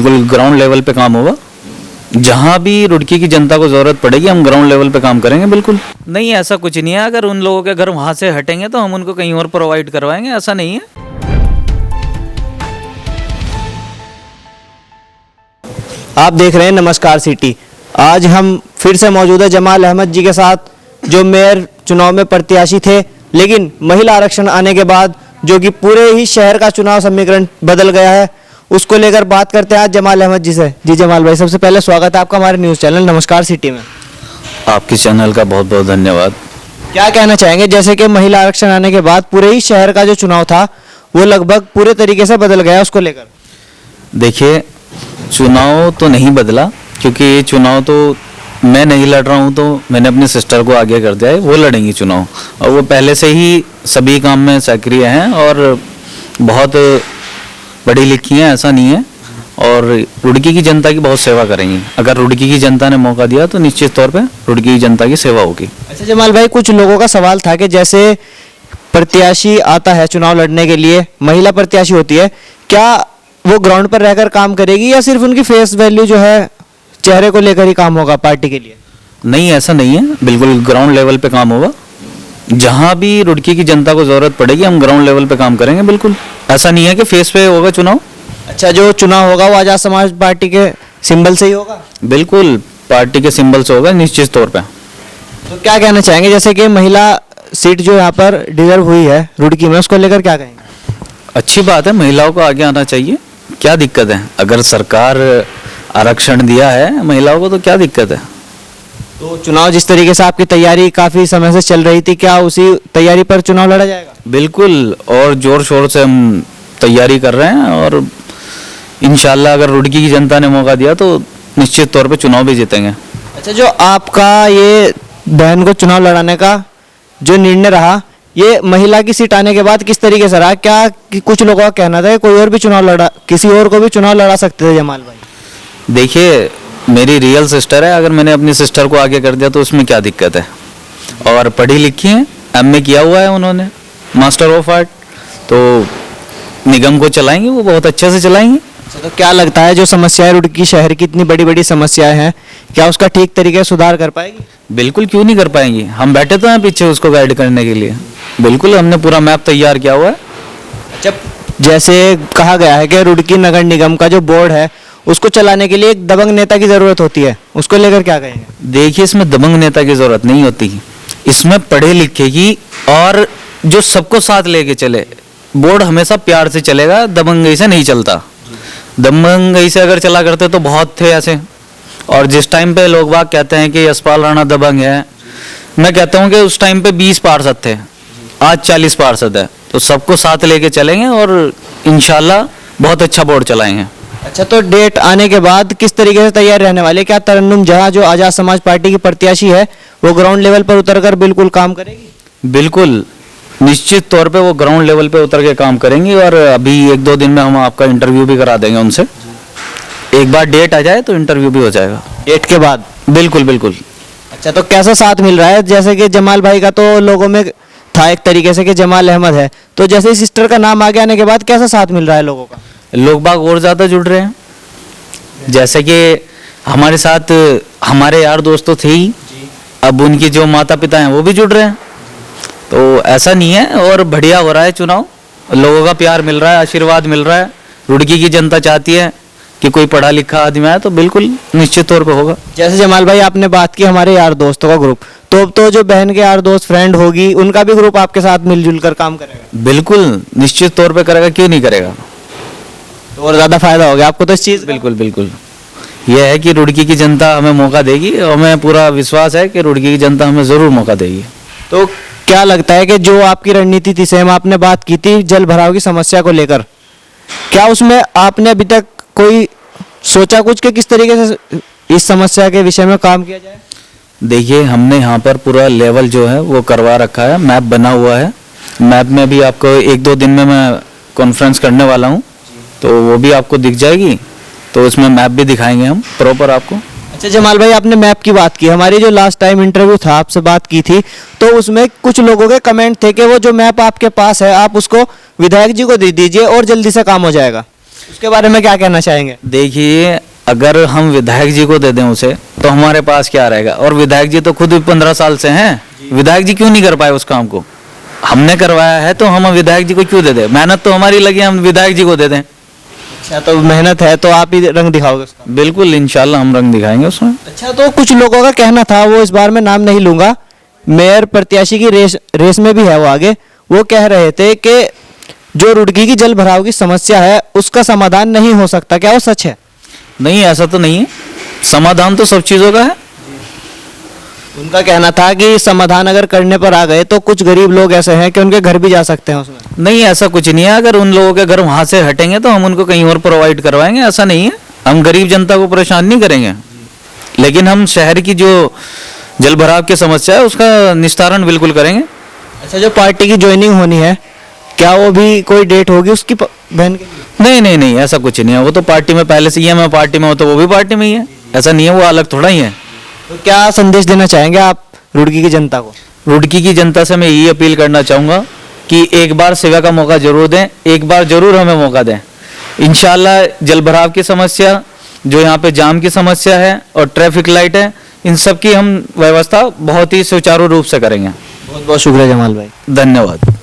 बिल्कुल ground level पे काम होगा। जहाँ भी रुड़की की जनता को ज़रूरत पड़ेगी हम ग्राउंड लेवल पे काम करेंगे। बिल्कुल नहीं, ऐसा कुछ नहीं है। अगर उन लोगों के घर वहाँ से हटेंगे तो हम उनको कहीं और प्रोवाइड करवाएंगे, ऐसा नहीं है। आप देख रहे हैं नमस्कार सिटी। आज हम फिर से मौजूद है जमाल अहमद जी के साथ, जो मेयर चुनाव में प्रत्याशी थे, लेकिन महिला आरक्षण आने के बाद जो कि पूरे ही शहर का चुनाव समीकरण बदल गया है, उसको लेकर बात करते हैं आज जमाल अहमद जी से। जी जमाल भाई, सबसे पहले स्वागत है आपका हमारे न्यूज़ चैनल नमस्कार सिटी में। आपके चैनल का बहुत बहुत धन्यवाद। क्या कहना चाहेंगे, जैसे कि महिला आरक्षण आने के बाद पूरे ही शहर का जो चुनाव था वो लगभग पूरे तरीके से बदल गया, उसको लेकर? देखिए, चुनाव तो नहीं बदला, क्योंकि ये चुनाव तो मैं नहीं लड़ रहा हूँ, तो मैंने अपनी सिस्टर को आगे कर दिया है, वो लड़ेंगी चुनाव। और वो पहले से ही सभी काम में सक्रिय हैं और बहुत पढ़ी लिखी हैं, ऐसा नहीं है। और रुड़की की जनता की बहुत सेवा करेंगी। अगर रुड़की की जनता ने मौका दिया तो निश्चित तौर पे रुड़की की जनता की सेवा होगी। अच्छा जमाल भाई, कुछ लोगों का सवाल था कि जैसे प्रत्याशी आता है चुनाव लड़ने के लिए, महिला प्रत्याशी होती है, क्या वो ग्राउंड पर रहकर काम करेगी या सिर्फ उनकी फेस वैल्यू जो है, चेहरे को लेकर ही काम होगा पार्टी के लिए? नहीं, ऐसा नहीं है। बिल्कुल ग्राउंड लेवल पे काम होगा। जहाँ भी रुड़की की जनता को ज़रूरत पड़ेगी हम ग्राउंड लेवल पे काम करेंगे। बिल्कुल ऐसा नहीं है कि फेस पे होगा चुनाव। अच्छा, जो चुनाव होगा वो आजाद समाज पार्टी के सिंबल से ही होगा? बिल्कुल पार्टी के सिंबल से होगा, निश्चित तौर पे। तो क्या कहना चाहेंगे, जैसे कि महिला सीट जो यहाँ पर डिजर्व हुई है रुड़की में, उसको लेकर क्या कहेंगे? अच्छी बात है, महिलाओं को आगे आना चाहिए। क्या दिक्कत है? अगर सरकार आरक्षण दिया है महिलाओं को तो क्या दिक्कत है? तो चुनाव जिस तरीके से आपकी तैयारी काफी समय से चल रही थी, क्या उसी तैयारी पर चुनाव लड़ा जाएगा? बिल्कुल, और जोर शोर से हम तैयारी कर रहे हैं और इंशाल्लाह अगर रुड़की की जनता ने मौका दिया तो निश्चित तौर पे चुनाव भी जीतेंगे। अच्छा, जो आपका ये बहन को चुनाव लड़ाने का जो निर्णय रहा, ये महिला की सीट आने के बाद किस तरीके से रहा? क्या कि कुछ लोगों का कहना था कि कोई और भी चुनाव लड़ा, किसी और को भी चुनाव लड़ा सकते थे जमाल भाई? देखिए, मेरी रियल सिस्टर है, अगर मैंने अपनी सिस्टर को आगे कर दिया तो उसमें क्या दिक्कत है? और पढ़ी लिखी हैं, एमए किया हुआ है उन्होंने, मास्टर ऑफ आर्ट, तो निगम को चलाएंगी, वो बहुत अच्छे से चलाएंगी। तो क्या लगता है जो समस्याएं रुड़की शहर की इतनी बड़ी बड़ी समस्याएं हैं, क्या उसका ठीक तरीके से सुधार कर पाएगी? बिल्कुल, क्यों नहीं कर पाएंगी। हम बैठे तो हैं पीछे उसको गाइड करने के लिए। बिल्कुल, हमने पूरा मैप तैयार किया हुआ है। जब जैसे कहा गया है कि रुड़की नगर निगम का जो बोर्ड है उसको चलाने के लिए एक दबंग नेता की जरूरत होती है, उसको लेकर क्या कहेंगे? देखिए, इसमें दबंग नेता की जरूरत नहीं होती, इसमें पढ़े लिखे की और जो सबको साथ लेके चले। बोर्ड हमेशा प्यार से चलेगा, दबंगई से नहीं चलता। दबंगई से अगर चला करते तो बहुत थे ऐसे। और जिस टाइम पे लोग बाग कहते हैं कि यशपाल राणा दबंग है, मैं कहता हूँ कि उस टाइम पे 20 पार्षद थे, आज 40 पार्षद है। तो सबको साथ लेके चलेंगे और इंशाल्लाह बहुत अच्छा बोर्ड चलाएंगे। अच्छा, तो डेट आने के बाद किस तरीके से तैयार रहने वाले? क्या तरन्नुम जहां जो आजाद समाज पार्टी की प्रत्याशी है वो ग्राउंड लेवल पर उतरकर बिल्कुल काम करेगी? बिल्कुल, निश्चित तौर पे वो ग्राउंड लेवल पे उतर के काम करेंगी। और अभी 1-2 दिन में हम आपका इंटरव्यू भी करा देंगे उनसे। एक बार डेट आ जाए तो इंटरव्यू भी हो जाएगा डेट के बाद। बिल्कुल बिल्कुल। अच्छा, तो कैसा साथ मिल रहा है? जैसे कि जमाल भाई का तो लोगों में था एक तरीके से कि जमाल अहमद है, तो जैसे ही सिस्टर का नाम आगे आने के बाद कैसा साथ मिल रहा है लोगों का? लोग बाग और ज़्यादा जुड़ रहे हैं। जैसे कि हमारे साथ हमारे यार दोस्त तो थे ही, अब उनके जो माता पिता हैं वो भी जुड़ रहे हैं। तो ऐसा नहीं है, और बढ़िया हो रहा है चुनाव। लोगों का प्यार मिल रहा है, आशीर्वाद मिल रहा है। रुड़की की जनता चाहती है कि कोई पढ़ा लिखा आदमी आए, तो बिल्कुल निश्चित तौर पे होगा। जैसे जमाल भाई आपने बात की हमारे यार दोस्तों का ग्रुप, तो जो बहन के यार दोस्त फ्रेंड होगी उनका भी ग्रुप आपके साथ मिलजुल कर काम करेगा? बिल्कुल, निश्चित तौर पे करेगा, क्यों नहीं करेगा। तो और ज़्यादा फायदा हो गया आपको तो इस चीज़? बिल्कुल बिल्कुल। यह है कि रुड़की की जनता हमें मौका देगी, और हमें पूरा विश्वास है कि रुड़की की जनता हमें ज़रूर मौका देगी। तो क्या लगता है कि जो आपकी रणनीति थी, सेम आपने बात की थी जल भराव की समस्या को लेकर, क्या उसमें आपने अभी तक कोई सोचा कुछ कि किस तरीके से इस समस्या के विषय में काम किया जाए? देखिए, हमने यहाँ पर पूरा लेवल जो है वो करवा रखा है, मैप बना हुआ है। मैप में भी आपको 1-2 दिन में मैं कॉन्फ्रेंस करने वाला हूँ, तो वो भी आपको दिख जाएगी। तो उसमें मैप भी दिखाएंगे हम प्रॉपर आपको। अच्छा जमाल भाई, आपने मैप की बात की, हमारी जो लास्ट टाइम इंटरव्यू था आपसे बात की थी, तो उसमें कुछ लोगों के कमेंट थे कि वो जो मैप आपके पास है आप उसको विधायक जी को दे दीजिए और जल्दी से काम हो जाएगा। उसके बारे में क्या कहना चाहेंगे? देखिए, अगर हम विधायक जी को दे दें उसे, तो हमारे पास क्या रहेगा? और विधायक जी तो खुद भी 15 साल से हैं। विधायक जी क्यों नहीं कर पाए उस काम को? हमने करवाया है तो हम विधायक जी को क्यों दे दें? मेहनत तो हमारी लगी, हम विधायक जी को दे दें। अच्छा, तो मेहनत है तो आप ही रंग दिखाओगे उसका? बिल्कुल, इंशाल्लाह हम रंग दिखाएंगे उसमें। अच्छा, तो कुछ लोगों का कहना था, वो इस बार मैं नाम नहीं लूंगा, मेयर प्रत्याशी की रेस में भी है वो आगे, वो कह रहे थे कि जो रुड़की की जल भराव की समस्या है उसका समाधान नहीं हो सकता। क्या वो सच है? नहीं, ऐसा तो नहीं है। समाधान तो सब चीज़ों का है। उनका कहना था कि समाधान अगर करने पर आ गए तो कुछ गरीब लोग ऐसे हैं कि उनके घर भी जा सकते हैं उसमें। नहीं, ऐसा कुछ नहीं है। अगर उन लोगों के घर वहां से हटेंगे तो हम उनको कहीं और प्रोवाइड करवाएंगे, ऐसा नहीं है। हम गरीब जनता को परेशान नहीं करेंगे, लेकिन हम शहर की जो जल भराव की समस्या है उसका निस्तारण बिल्कुल करेंगे। अच्छा, जो पार्टी की ज्वाइनिंग होनी है, क्या वो भी कोई डेट होगी उसकी बहन के लिए? नहीं नहीं नहीं, ऐसा कुछ नहीं है। वो तो पार्टी में पहले से ही है। मैं पार्टी में हूँ तो वो भी पार्टी में ही है। ऐसा नहीं है, वो अलग थोड़ा ही है। तो क्या संदेश देना चाहेंगे आप रुड़की की जनता को? रुड़की की जनता से मैं यही अपील करना चाहूँगा कि एक बार सेवा का मौका जरूर दें, एक बार जरूर हमें मौका दें। इंशाल्लाह जल भराव की समस्या, जो यहाँ पे जाम की समस्या है और ट्रैफिक लाइट है, इन सब की हम व्यवस्था बहुत ही सुचारू रूप से करेंगे। बहुत बहुत शुक्रिया जमाल भाई। धन्यवाद।